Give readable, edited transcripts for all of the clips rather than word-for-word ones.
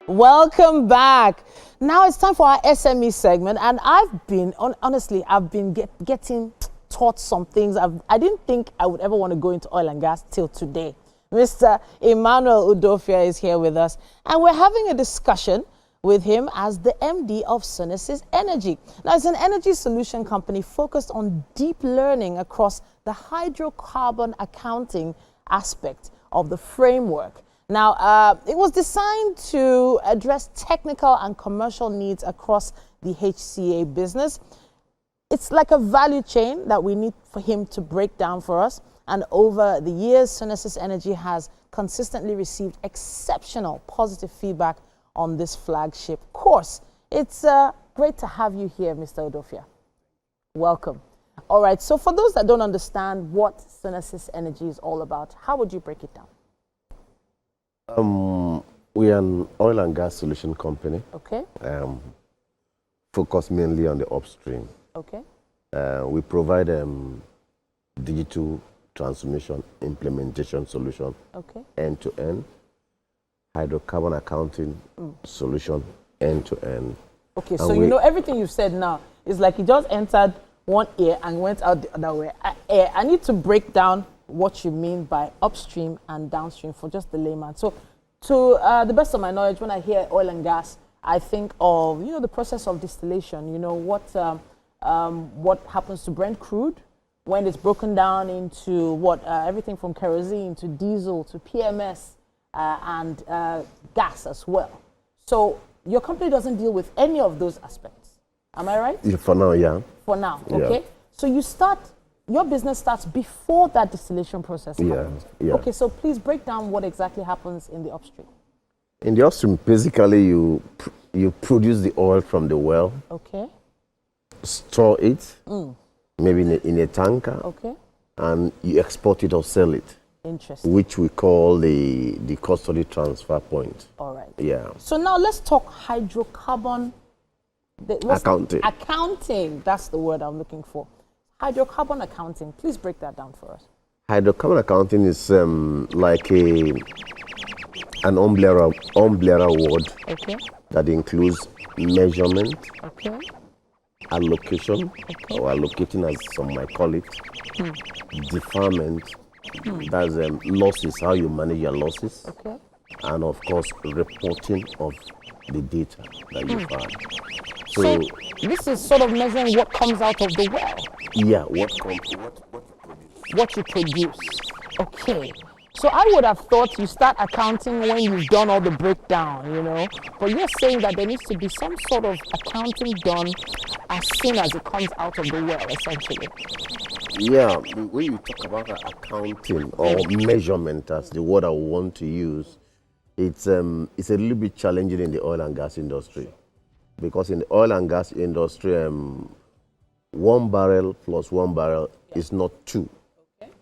Welcome back. Now it's time for our SME segment, and honestly, I've been getting taught some things. I didn't think I would ever want to go into oil and gas till today. Mr. Emmanuel Udofia is here with us, and we're having a discussion with him as the MD of Suneses Energy. Now, it's an energy solution company focused on deep learning across the hydrocarbon accounting aspect of the framework. Now, it was designed to address technical and commercial needs across the HCA business. It's like a value chain that we need for him to break down for us. And over the years, Suneses Energy has consistently received exceptional positive feedback on this flagship course. It's great to have you here, Mr. Udofia. Welcome. All right, so for those that don't understand what Suneses Energy is all about, how would you break it down? We are an oil and gas solution company. Okay. Focused mainly on the upstream. Okay. We provide digital transformation implementation solution. Okay. End-to-end. Hydrocarbon accounting solution end-to-end. Okay, and so you know everything you've said now is like you just entered one ear and went out the other way. I need to break down what you mean by upstream and downstream for just the layman. So to the best of my knowledge, when I hear oil and gas, I think of, the process of distillation, what happens to Brent crude when it's broken down into everything from kerosene to diesel to PMS and gas as well. So your company doesn't deal with any of those aspects. Am I right? Yeah, for now, yeah. For now, Yeah. okay. So your business starts before that distillation process happens. Yeah. Okay, so please break down what exactly happens in the upstream. In the upstream, basically you produce the oil from the well. Okay. Store it, maybe in a tanker. Okay. And you export it or sell it. Interesting. Which we call the custody transfer point. All right. Yeah. So now let's talk hydrocarbon. Accounting. Accounting, that's the word I'm looking for. Hydrocarbon accounting, please break that down for us. Hydrocarbon accounting is like an umbrella word that includes measurement, allocation, or allocating as some might call it, deferment, that's losses, how you manage your losses, and of course reporting of the data that you find. So this is sort of measuring what comes out of the well. Yeah, what you produce. Okay. So I would have thought you start accounting when you've done all the breakdown, But you're saying that there needs to be some sort of accounting done as soon as it comes out of the well, essentially. Yeah, when you talk about accounting or measurement, as the word I want to use, it's a little bit challenging in the oil and gas industry. Because in the oil and gas industry, 1 barrel plus 1 barrel is not 2. Okay.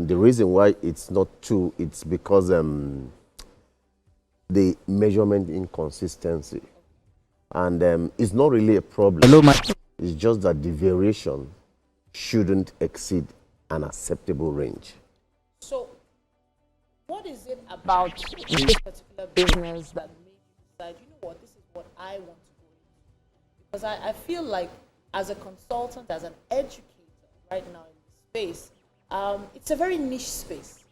The reason why it's not 2, it's because the measurement inconsistency. And it's not really a problem. It's just that the variation shouldn't exceed an acceptable range. So what is it about this particular business that made you decide, this is what I want to do? Because I feel like as a consultant, as an educator right now in this space, it's a very niche space.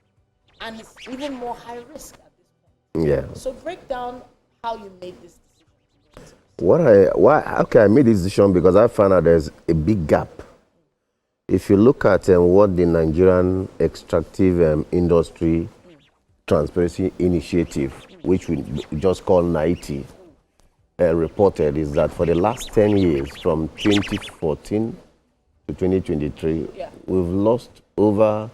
And it's even more high risk at this point. Yeah. So break down how you made this decision. I made this decision because I found out there's a big gap. If you look at what the Nigerian Extractive Industry Transparency Initiative, which we just call NITI, reported, is that for the last 10 years, from 2014 to 2023, we've lost over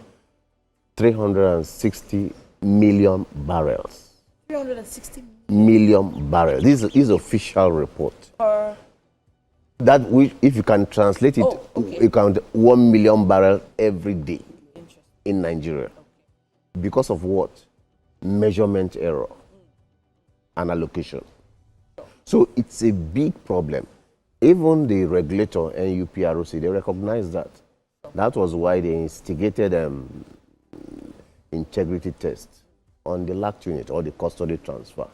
360 million barrels. 360 million barrels. This is official report. That if you can translate it, you count 1 million barrels every day in Nigeria. Because of what? Measurement error and allocation. So it's a big problem. Even the regulator, NUPROC, they recognize that. That was why they instigated integrity tests on the LACT unit or the custody transfer.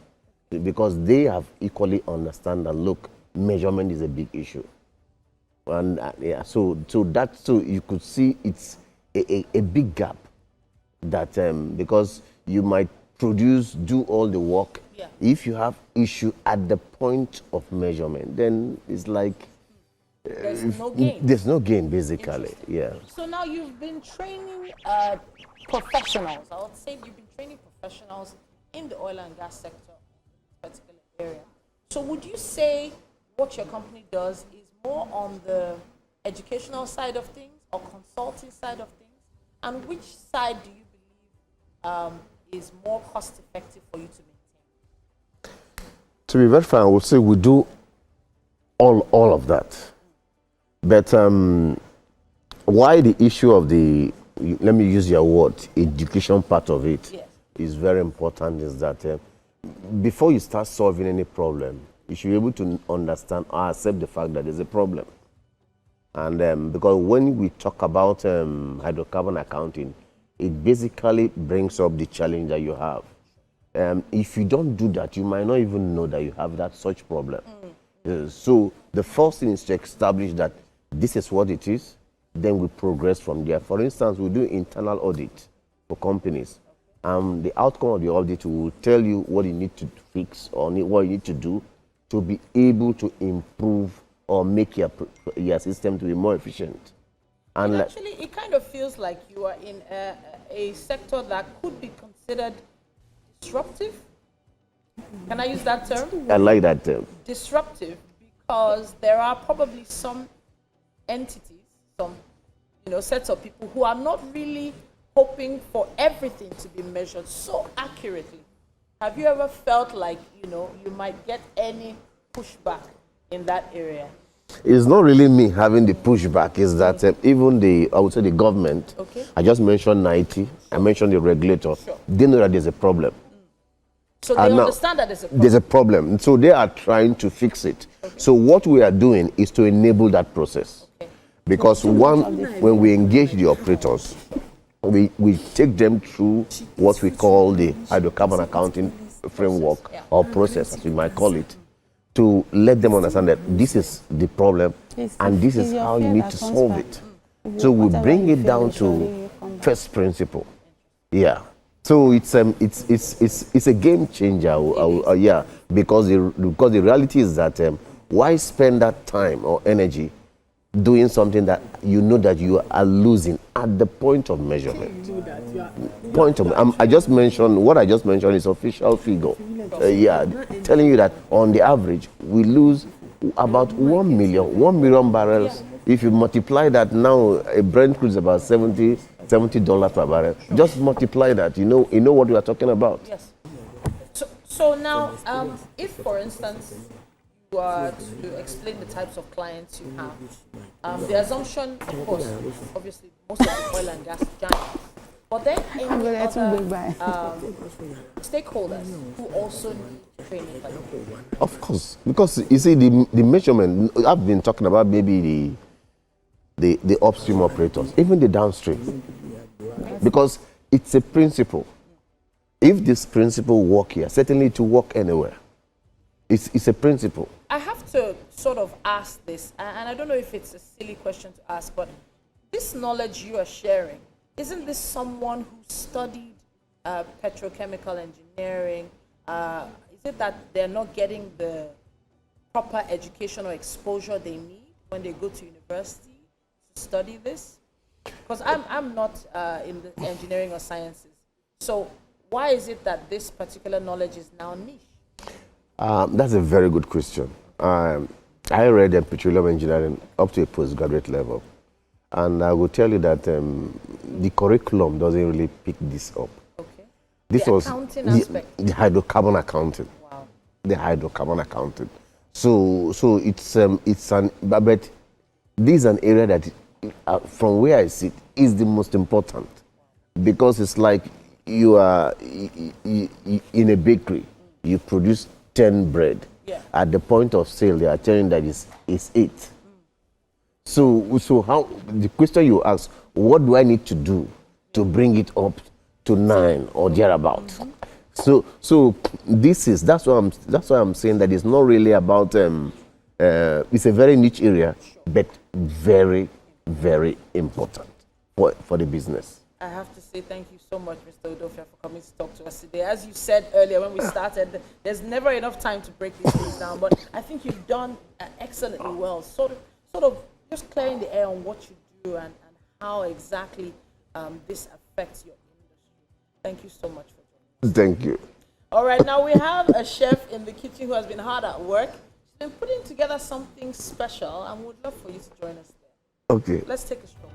because they have equally understand that, look, measurement is a big issue. And yeah, so you could see it's a big gap that because you might do all the work. Yeah. If you have issue at the point of measurement, then it's like There's no gain. there's no gain, basically. Yeah. So now you've been training professionals. I would say you've been training professionals in the oil and gas sector in this particular area. So would you say what your company does is more on the educational side of things or consulting side of things? And which side do you believe is more cost effective for you to maintain? To be very frank, I would say we do all of that. But why the issue of the, let me use your word, education part of it is very important is that before you start solving any problem, you should be able to understand or accept the fact that there's a problem. And because when we talk about hydrocarbon accounting, it basically brings up the challenge that you have. If you don't do that, you might not even know that you have that such problem. So the first thing is to establish that this is what it is, then we progress from there. For instance, we do internal audit for companies. The outcome of the audit will tell you what you need to fix or what you need to do to be able to improve or make your system to be more efficient. And actually, it kind of feels like you are in a sector that could be considered disruptive. Can I use that term? I like that term. Disruptive, because there are probably some entities, some sets of people who are not really hoping for everything to be measured so accurately. Have you ever felt like you might get any pushback in that area? It's not really me having the pushback. Is that even I would say the government. Okay. I just mentioned 90. I mentioned the regulator. Sure. They know that there's a problem. So they understand that there's a problem. There's a problem. So they are trying to fix it. Okay. So what we are doing is to enable that process. Okay. Because when we engage the operators, we take them through what we call the hydrocarbon accounting framework or process, as we might call it, to let them understand that this is the problem and this is how you need to solve it. So we bring it down to first principle. Yeah. So it's a game changer. Yeah, because the reality is that why spend that time or energy doing something that you know that you are losing at the point of measurement? I just mentioned what I just mentioned is official figure. Yeah, telling you that on the average we lose about 1 million barrels. If you multiply that now, a Brent crude is about $70 per barrel. Just multiply that. You know what we are talking about. Yes. So now, if for instance you are to explain the types of clients you have, the assumption, of course, obviously most of the oil and gas giants, but then any other stakeholders who also need training. Of course, because you see the measurement. I've been talking about maybe the upstream operators, even the downstream, because it's a principle. If this principle work here, certainly to work anywhere. It's a principle. I have to sort of ask this, and I don't know if it's a silly question to ask, but this knowledge you are sharing, isn't this someone who studied petrochemical engineering? Is it that they're not getting the proper education or exposure they need when they go to university to study this? Because I'm not in the engineering or sciences. So why is it that this particular knowledge is now niche? That's a very good question. I read petroleum engineering up to a postgraduate level. And I will tell you that the curriculum doesn't really pick this up. Okay. This the was accounting aspect. The hydrocarbon accounting. Wow. The hydrocarbon accounting. So but this is an area that, from where I sit, is the most important, because it's like you are in a bakery. You produce 10 bread. Yeah. At the point of sale, they are telling that it's 8. So how, the question you ask, what do I need to do to bring it up to 9 or thereabout? So that's why I'm saying that it's not really about it's a very niche area, but very, very important for the business. I have to say thank you so much, Mr. Udofia, for coming to talk to us today. As you said earlier when we started, there's never enough time to break these things down, but I think you've done excellently well, sort of just clearing the air on what you do and how exactly this affects your industry. Thank you so much for joining us. Thank you. All right, now we have a chef in the kitchen who has been hard at work. She's been putting together something special, and we'd love for you to join us there. Okay. Let's take a stroll.